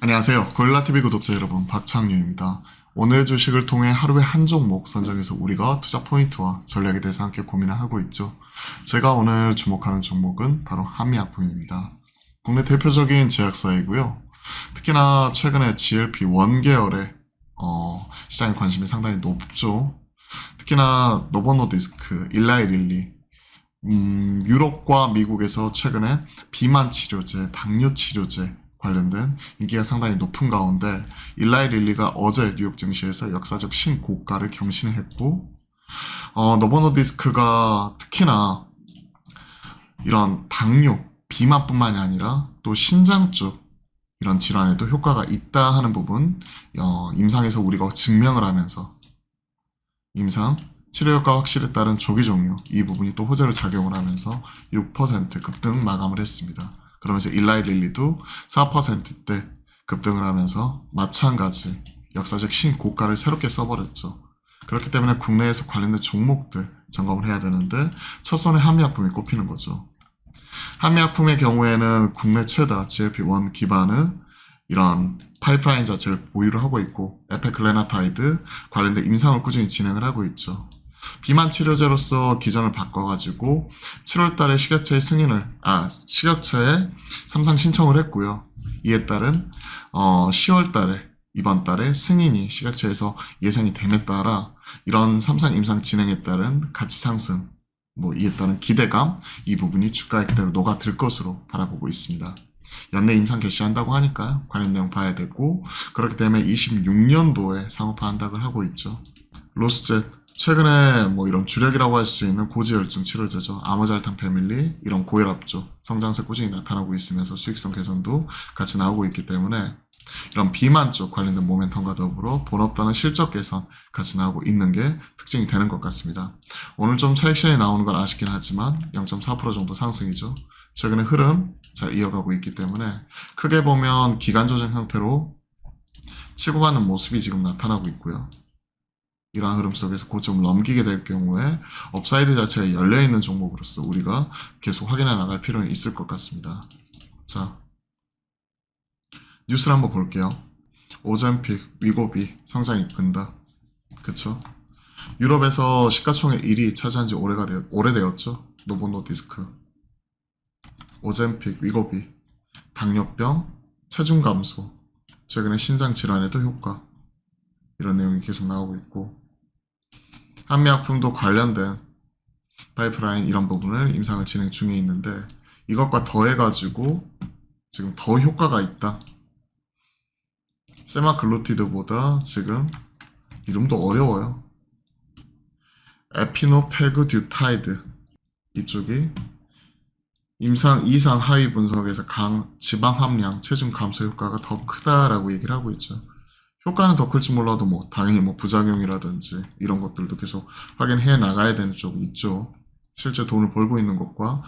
안녕하세요. 고릴라TV 구독자 여러분, 박창윤입니다. 오늘 주식을 통해 하루에 한 종목 선정해서 우리가 투자 포인트와 전략에 대해서 함께 고민을 하고 있죠. 제가 오늘 주목하는 종목은 바로 한미약품입니다. 국내 대표적인 제약사이고요. 특히나 최근에 GLP-1 계열의 시장의 관심이 상당히 높죠. 특히나 노보노디스크, 일라이릴리, 유럽과 미국에서 최근에 비만 치료제, 당뇨 치료제 관련된 인기가 상당히 높은 가운데 일라이 릴리가 어제 뉴욕 증시에서 역사적 신고가를 경신했고 노보노디스크가 특히나 이런 당뇨, 비만뿐만이 아니라 또 신장 쪽 이런 질환에도 효과가 있다 하는 부분 임상에서 우리가 증명을 하면서 임상 치료 효과 확실에 따른 조기 종료 이 부분이 또 호재로 작용을 하면서 6% 급등 마감을 했습니다. 그러면서 일라이 릴리도 4%대 급등을 하면서 마찬가지 역사적 신고가를 새롭게 써버렸죠. 그렇기 때문에 국내에서 관련된 종목들 점검을 해야 되는데 첫선에 한미약품이 꼽히는 거죠. 한미약품의 경우에는 국내 최다 GLP-1 기반의 이런 파이프라인 자체를 보유를 하고 있고 에페클레나타이드 관련된 임상을 꾸준히 진행을 하고 있죠. 비만 치료제로서 기전을 바꿔가지고 7월달에 식약처에 삼상 신청을 했고요. 이에 따른 10월달에 이번 달에 승인이 식약처에서 예상이 됨에 따라 이런 삼상 임상 진행에 따른 가치 상승, 이에 따른 기대감 이 부분이 주가에 그대로 녹아들 것으로 바라보고 있습니다. 연내 임상 개시한다고 하니까 관련 내용 봐야 되고 그렇기 때문에 26년도에 상업화 한다고 하고 있죠. 로스젯 최근에 이런 주력이라고 할 수 있는 고지혈증 치료제죠. 아모잘탄 패밀리 이런 고혈압죠. 성장세 꾸준히 나타나고 있으면서 수익성 개선도 같이 나오고 있기 때문에 이런 비만 쪽 관련된 모멘텀과 더불어 본업단의 실적 개선 같이 나오고 있는 게 특징이 되는 것 같습니다. 오늘 좀 차익 실현이 나오는 건 아쉽긴 하지만 0.4% 정도 상승이죠. 최근에 흐름 잘 이어가고 있기 때문에 크게 보면 기간 조정 형태로 치고 가는 모습이 지금 나타나고 있고요. 이러한 흐름 속에서 고점을 넘기게 될 경우에 업사이드 자체가 열려있는 종목으로서 우리가 계속 확인해 나갈 필요는 있을 것 같습니다. 자, 뉴스를 한번 볼게요. 오젬픽, 위고비 성장이 이끈다. 그쵸? 유럽에서 시가총액 1위 차지한 지 오래되었죠. 노보노디스크, 오젬픽, 위고비, 당뇨병, 체중 감소, 최근에 신장 질환에도 효과 이런 내용이 계속 나오고 있고 한미약품도 관련된 파이프라인 이런 부분을 임상을 진행 중에 있는데 이것과 더해가지고 지금 더 효과가 있다. 세마글루티드보다 지금 이름도 어려워요. 에피노페그듀타이드 이쪽이 임상 이상 하위 분석에서 지방 함량, 체중 감소 효과가 더 크다라고 얘기를 하고 있죠. 효과는 더 클지 몰라도 당연히 부작용이라든지 이런 것들도 계속 확인해 나가야 되는 쪽이 있죠. 실제 돈을 벌고 있는 것과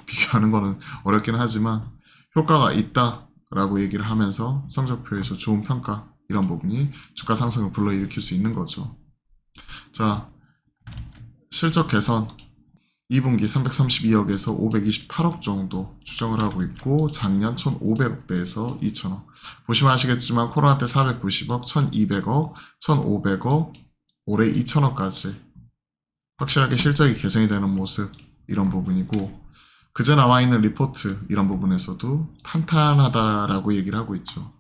비교하는 거는 어렵긴 하지만 효과가 있다라고 얘기를 하면서 성적표에서 좋은 평가 이런 부분이 주가 상승을 불러일으킬 수 있는 거죠. 자, 실적 개선 2분기 332억에서 528억 정도 추정을 하고 있고 작년 1,500억대에서 2,000억. 보시면 아시겠지만 코로나 때 490억, 1,200억, 1,500억, 올해 2,000억까지 확실하게 실적이 개선이 되는 모습 이런 부분이고 그제 나와 있는 리포트 이런 부분에서도 탄탄하다라고 얘기를 하고 있죠.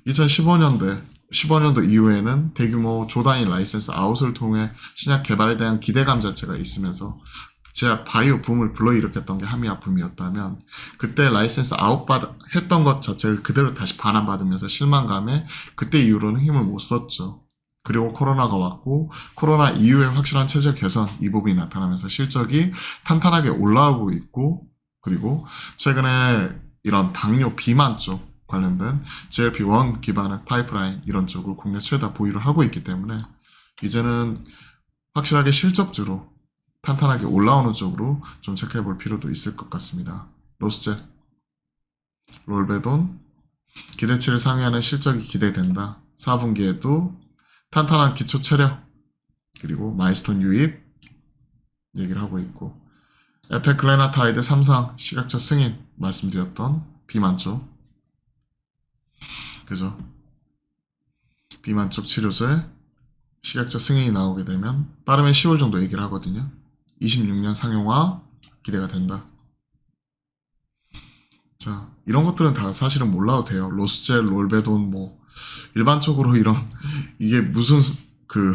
2015년도 이후에는 대규모 조단위 라이센스 아웃을 통해 신약 개발에 대한 기대감 자체가 있으면서 제약 바이오 붐을 불러일으켰던 게 한미약품이었다면 그때 라이센스 아웃 했던 것 자체를 그대로 다시 반환받으면서 실망감에 그때 이후로는 힘을 못 썼죠. 그리고 코로나가 왔고 코로나 이후에 확실한 체질 개선 이 부분이 나타나면서 실적이 탄탄하게 올라오고 있고 그리고 최근에 이런 당뇨 비만 쪽 관련된 GLP-1 기반의 파이프라인 이런 쪽을 국내 최다 보유를 하고 있기 때문에 이제는 확실하게 실적주로 탄탄하게 올라오는 쪽으로 좀 체크해 볼 필요도 있을 것 같습니다. 로스젯, 롤베돈, 기대치를 상회하는 실적이 기대된다. 4분기에도 탄탄한 기초 체력, 그리고 마이스톤 유입 얘기를 하고 있고 에페클레나타이드 3상 시각처 승인 말씀드렸던 비만 쪽 그죠? 비만 쪽 치료제 식약처 승인이 나오게 되면 빠르면 10월 정도 얘기를 하거든요. 26년 상용화 기대가 된다. 자, 이런 것들은 다 사실은 몰라도 돼요. 로스젤, 롤베돈 뭐 일반적으로 이런 이게 무슨 그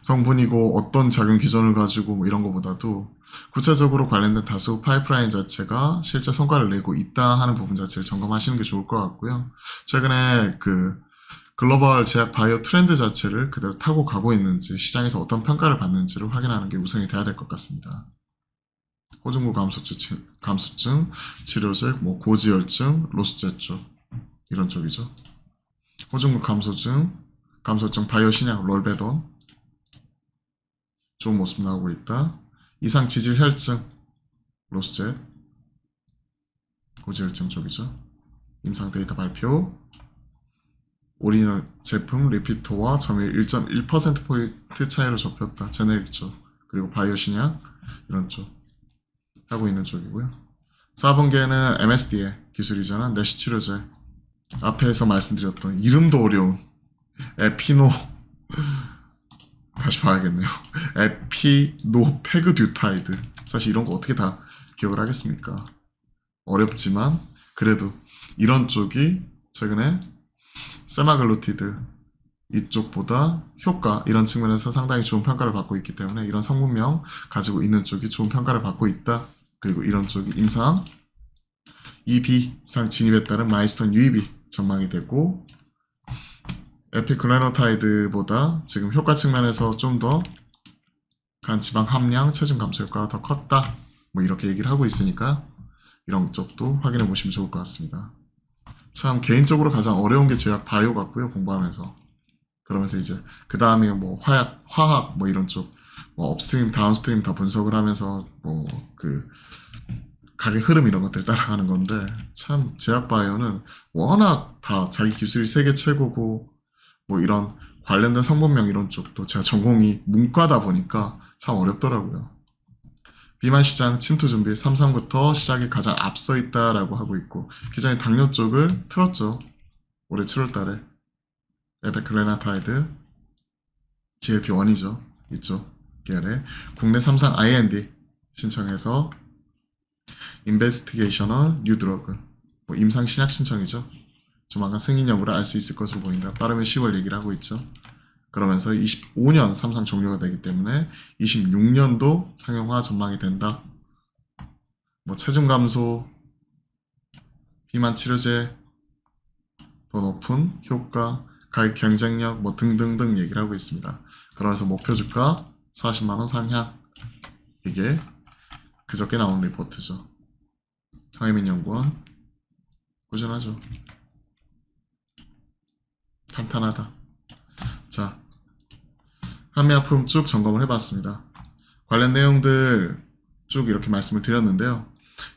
성분이고 어떤 작용 기전을 가지고 뭐 이런 것보다도 구체적으로 관련된 다수 파이프라인 자체가 실제 성과를 내고 있다 하는 부분 자체를 점검하시는 게 좋을 것 같고요. 최근에 그 글로벌 제약 바이오 트렌드 자체를 그대로 타고 가고 있는지 시장에서 어떤 평가를 받는지를 확인하는 게 우선이 돼야 될 것 같습니다. 호중구 감소증, 치료제, 뭐 고지혈증, 로스제 쪽 이런 쪽이죠. 호중구 감소증 바이오 신약 롤베돈 좋은 모습 나오고 있다. 이상 지질 혈증 로스제 고지혈증 쪽이죠. 임상 데이터 발표 오리지널 제품 리피토와 점유율 1.1%포인트 차이로 좁혔다. 제네릭 쪽 그리고 바이오 신약 이런 쪽 하고 있는 쪽이고요. 4분기에는 MSD의 기술이잖아. 내시 치료제 앞에서 말씀드렸던 이름도 어려운 에피노 다시 봐야겠네요. 에피노페그듀타이드 사실 이런 거 어떻게 다 기억을 하겠습니까? 어렵지만 그래도 이런 쪽이 최근에 세마글루티드 이쪽보다 효과 이런 측면에서 상당히 좋은 평가를 받고 있기 때문에 이런 성분명 가지고 있는 쪽이 좋은 평가를 받고 있다. 그리고 이런 쪽이 임상 2B상 진입에 따른 마이스턴 유입이 전망이 되고 에피클레노타이드보다 지금 효과 측면에서 좀 더 간지방 함량, 체중 감소 효과가 더 컸다. 뭐 이렇게 얘기를 하고 있으니까 이런 쪽도 확인해 보시면 좋을 것 같습니다. 참 개인적으로 가장 어려운 게 제약 바이오 같고요. 공부하면서. 그러면서 이제 그 다음에 뭐 화학 뭐 이런 쪽 뭐 업스트림, 다운스트림 다 분석을 하면서 뭐 그 가격 흐름 이런 것들 따라가는 건데 참 제약 바이오는 워낙 다 자기 기술이 세계 최고고 뭐 이런 관련된 성분명 이런 쪽도 제가 전공이 문과다 보니까 참 어렵더라고요. 비만 시장 침투 준비 3상부터 시작이 가장 앞서 있다라고 하고 있고 기존의 당뇨 쪽을 틀었죠. 올해 7월 달에 에베클레나타이드 GLP-1이죠. 이쪽 계열에 국내 3상 IND 신청해서 인베스티게이셔널 뉴드러그 뭐 임상 신약 신청이죠. 조만간 승인 여부를 알 수 있을 것으로 보인다. 빠르면 10월 얘기를 하고 있죠. 그러면서 25년 3상 종료가 되기 때문에 26년도 상용화 전망이 된다. 뭐 체중 감소, 비만 치료제, 더 높은 효과, 가격 경쟁력 뭐 등등등 얘기를 하고 있습니다. 그러면서 목표 주가 40만 원 상향. 이게 그저께 나온 리포트죠. 황혜민 연구원 꾸준하죠. 탄탄하다. 자, 한미약품 쭉 점검을 해봤습니다. 관련 내용들 쭉 이렇게 말씀을 드렸는데요.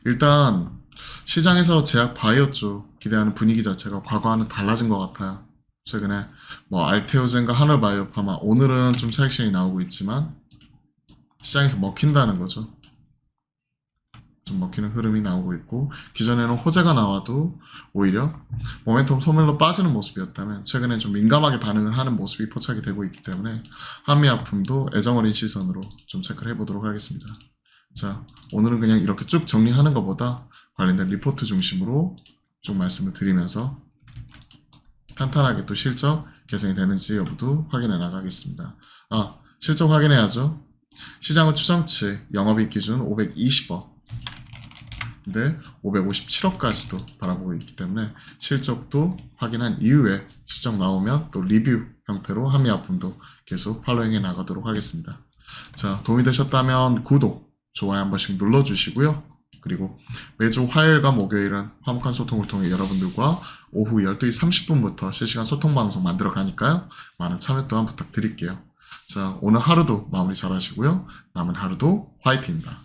일단 시장에서 제약 바이오 쪽 기대하는 분위기 자체가 과거와는 달라진 것 같아요. 최근에 뭐 알테오젠과 하늘바이오파마 오늘은 좀 차익실이 나오고 있지만 시장에서 먹힌다는 거죠. 좀 먹히는 흐름이 나오고 있고 기존에는 호재가 나와도 오히려 모멘텀 소멸로 빠지는 모습이었다면 최근에 좀 민감하게 반응을 하는 모습이 포착이 되고 있기 때문에 한미약품도 애정어린 시선으로 좀 체크를 해보도록 하겠습니다. 자, 오늘은 그냥 이렇게 쭉 정리하는 것보다 관련된 리포트 중심으로 쭉 말씀을 드리면서 탄탄하게 또 실적 개선이 되는지 여부도 확인해 나가겠습니다. 실적 확인해야죠. 시장은 추정치 영업이익 기준 520억 근데 557억까지도 바라보고 있기 때문에 실적도 확인한 이후에 실적 나오면 또 리뷰 형태로 한미약품도 계속 팔로잉해 나가도록 하겠습니다. 자, 도움이 되셨다면 구독, 좋아요 한 번씩 눌러주시고요. 그리고 매주 화요일과 목요일은 화목한 소통을 통해 여러분들과 오후 12시 30분부터 실시간 소통 방송 만들어 가니까요. 많은 참여 또한 부탁드릴게요. 자, 오늘 하루도 마무리 잘 하시고요. 남은 하루도 화이팅입니다.